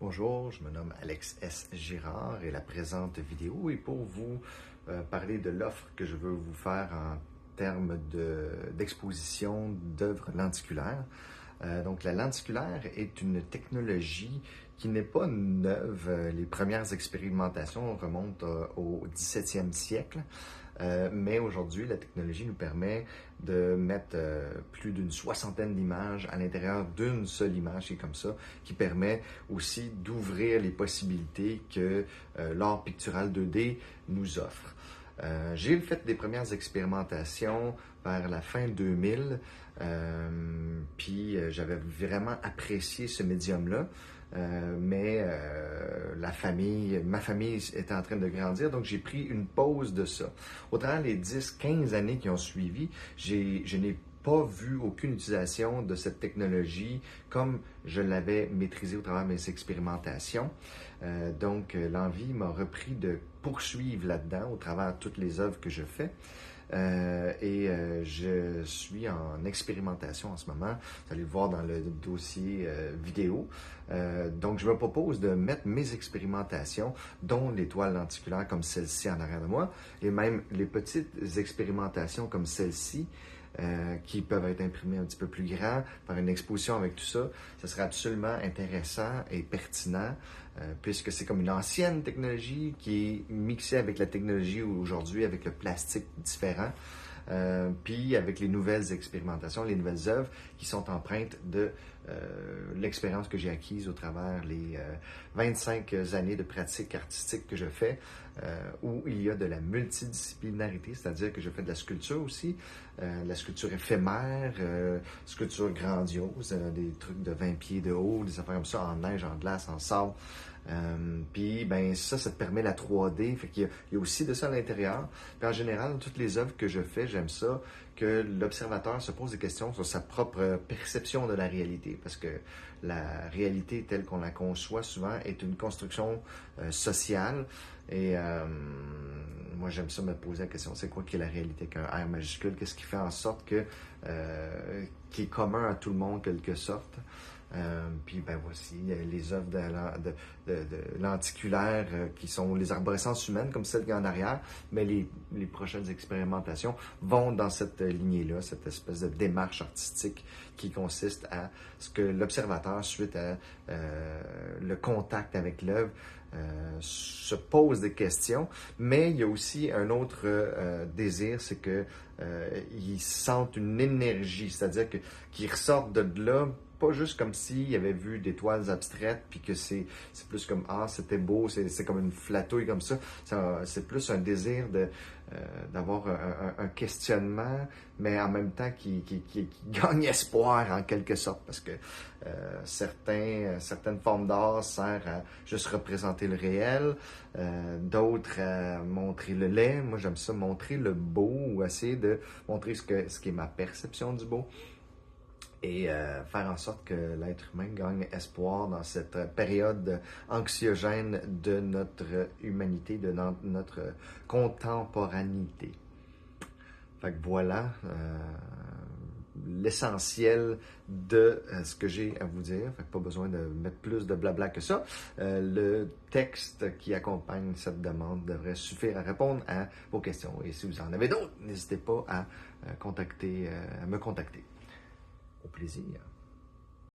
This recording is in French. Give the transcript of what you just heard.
Bonjour, je me nomme Alex S. Girard et la présente vidéo est pour vous parler de l'offre que je veux vous faire en termes d'exposition d'œuvres lenticulaires. Donc la lenticulaire est une technologie qui n'est pas neuve. Les premières expérimentations remontent au 17e siècle. Mais aujourd'hui, la technologie nous permet de mettre plus d'une soixantaine d'images à l'intérieur d'une seule image, qui est comme ça, qui permet aussi d'ouvrir les possibilités que l'art pictural 2D nous offre. J'ai fait des premières expérimentations vers la fin 2000, puis j'avais vraiment apprécié ce médium-là. Mais ma famille était en train de grandir, donc j'ai pris une pause de ça. Au travers des 10-15 années qui ont suivi, je n'ai pas vu aucune utilisation de cette technologie comme je l'avais maîtrisée au travers de mes expérimentations. Donc l'envie m'a repris de poursuivre là-dedans au travers de toutes les œuvres que je fais. Je suis en expérimentation en ce moment. Vous allez le voir dans le dossier vidéo. Donc, je me propose de mettre mes expérimentations, dont les toiles lenticulaires comme celle-ci en arrière de moi, et même les petites expérimentations comme celle-ci, qui peuvent être imprimées un petit peu plus grand, faire une exposition avec tout ça. Ce serait absolument intéressant et pertinent, puisque c'est comme une ancienne technologie qui est mixée avec la technologie aujourd'hui, avec le plastique différent, puis avec les nouvelles expérimentations, les nouvelles œuvres qui sont empreintes de l'expérience que j'ai acquise au travers les 25 années de pratique artistique que je fais, où il y a de la multidisciplinarité, c'est-à-dire que je fais de la sculpture aussi, la sculpture éphémère, sculpture grandiose, des trucs de 20 pieds de haut, des affaires comme ça, en neige, en glace, en sable. Puis ben ça te permet la 3D, fait qu'il y a aussi de ça à l'intérieur. Puis en général, dans toutes les œuvres que je fais, j'aime ça que l'observateur se pose des questions sur sa propre perception de la réalité, parce que la réalité telle qu'on la conçoit souvent est une construction sociale. Et moi, j'aime ça me poser la question, c'est quoi qui est la réalité avec un R majuscule? Qu'est-ce qui fait en sorte que qui est commun à tout le monde, quelque sorte? Puis ben voici les œuvres de lenticulaires qui sont les arborescences humaines comme celle qui est en arrière, mais les prochaines expérimentations vont dans cette lignée-là, cette espèce de démarche artistique qui consiste à ce que l'observateur, suite à le contact avec l'œuvre, se pose des questions, mais il y a aussi un autre désir, c'est que ils sentent une énergie, c'est-à-dire qu'ils ressortent de là pas juste comme s'il avait vu des toiles abstraites, puis que c'est plus comme « Ah, c'était beau », c'est comme une flatouille comme ça. C'est plus un désir d'avoir un questionnement, mais en même temps qui gagne espoir en quelque sorte, parce que certaines formes d'art servent à juste représenter le réel, d'autres à montrer le laid. Moi, j'aime ça, montrer le beau, ou essayer de montrer ce qui est ma perception du beau. Et faire en sorte que l'être humain gagne espoir dans cette période anxiogène de notre humanité, de notre contemporanéité. Fait que voilà l'essentiel de ce que j'ai à vous dire. Fait que pas besoin de mettre plus de blabla que ça. Le texte qui accompagne cette demande devrait suffire à répondre à vos questions. Et si vous en avez d'autres, n'hésitez pas à me contacter. Au plaisir.